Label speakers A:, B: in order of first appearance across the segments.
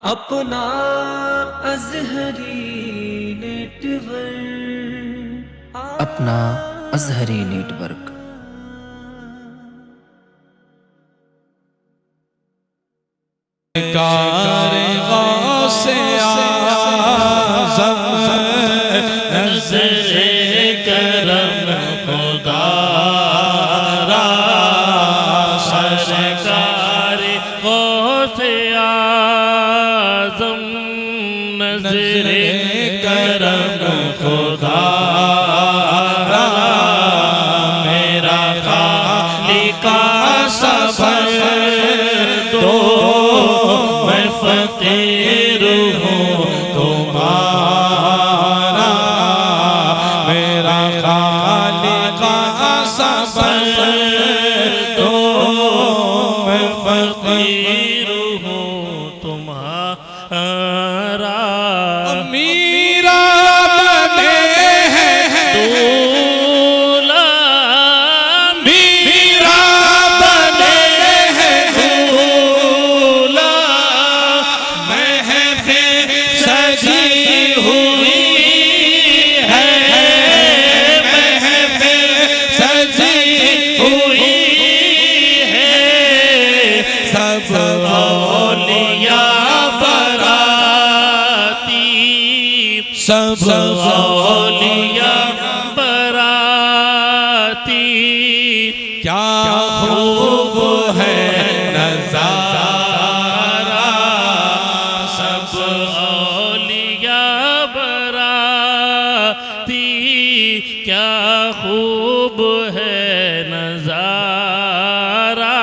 A: अपना अज़हरी नेटवर्क,
B: अपना अज़हरी नेटवर्क।
C: से आज़म नज़रे करम खुदा सरकार से आज़म नज़रे करम खुदा मेरा खालिका सबर दो मैं फकीर हूँ तुम्हारा मेरा खालिका सबर दो मैं फकीर हूँ तुम्हारा मीरा बने हैं दूल्हा मीरा बने हैं दूल्हा महफिल सजी हुई है महफिल सजी हुई है सब औलिया बराती सब औलिया बराती क्या खूब है नज़ारा सब औलिया बराती क्या खूब है नज़ारा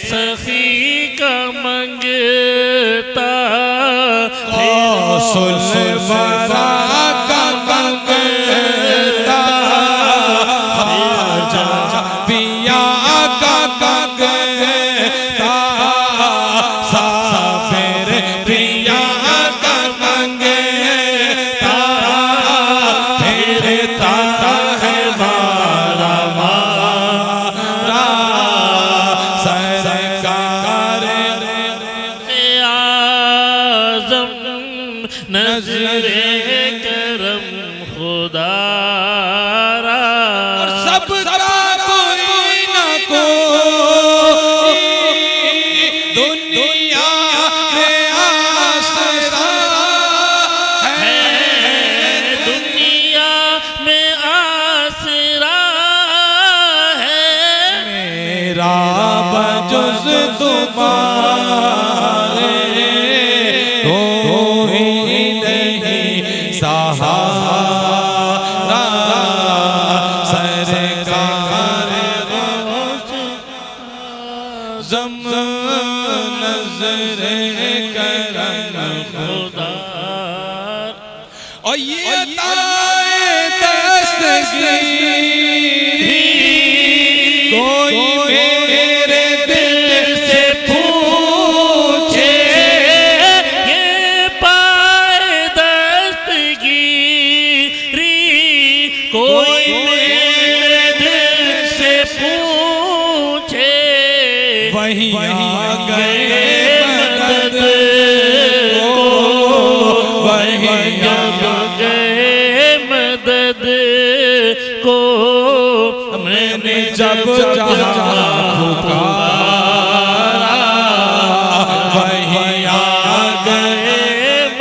C: सखी का मंगता सुलबरा का मंगता पिया का मंगता साफिर पिया का मंगता फिरता है मारा मारा नज़रे करम खुदा और सबका कोई न कोई दुनिया में आसरा है दुनिया में आसरा है मेरा बजुज़ तुम्हारे सहारा सरकार ज़म नज़रे करम खुदा और ये अताए दस्तगीरी कोई मेरे दिल से पूछे ये पाए दस्तगीरी कोई मेरे दिल से पूछे वहीं आ गए मदद को वहीं जब गए मदद को मैंने जब जहाँ पुकारा वहीं आ गए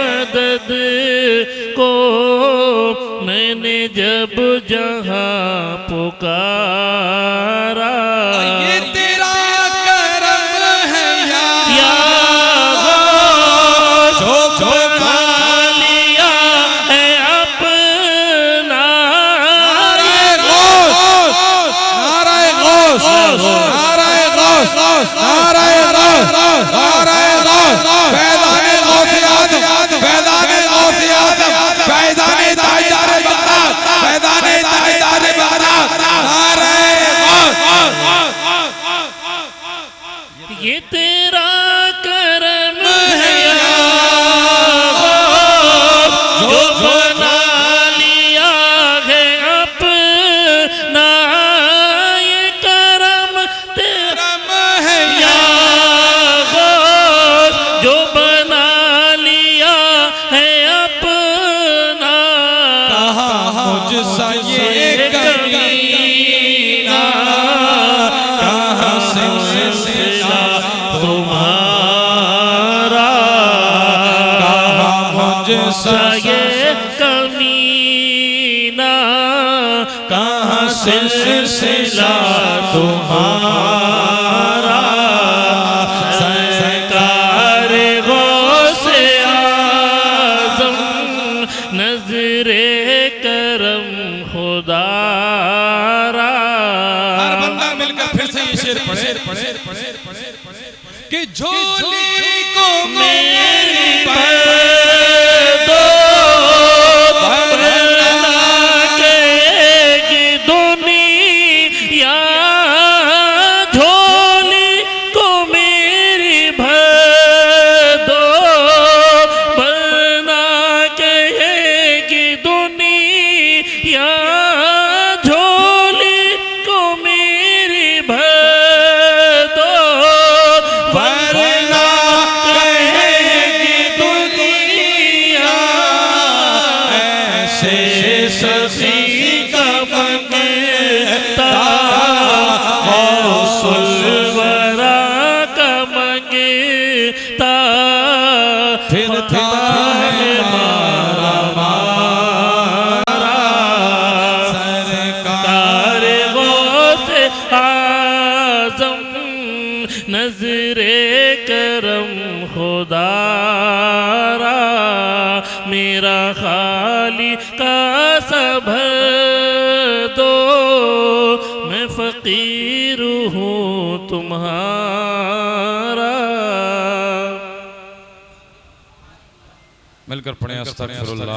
C: मदद को मैंने जब जहाँ पुकारा ये तेरा करम है या जो बना लिया ये तेरा करम है जो बना लिया है अपना, ये करम तेरा है जो बना लिया है अपना।
D: कहा मुझसा ये कमीना, कहाँ से सिला तुम्हारा, कहा मुझसा ये
C: कमीना,
D: कहाँ से सिला तुम्हारा।
C: सरकार गौसे आज़म नजरे करम खुदारा।
D: हर बंदा मिलकर फिर से ये शेर पढ़े कि झोली को मेरी भर दो,
C: भरना के दुनिया, झोली को मेरी भर दो, भरना के दुनिया, झोली को मेरी भर दो,
D: वरना कहेगी दुनिया ऐसे ससी का मंगता,
C: सुलवरा का मंगता,
D: फिरता है मारा मारा। सरकार
C: गौसे आज़म नजरे करम खुदारा। मेरा खाली का सब दो, मैं फकीर हूँ तुम्हारा।
D: मिलकर पढ़े अस्तगफिरुल्लाह।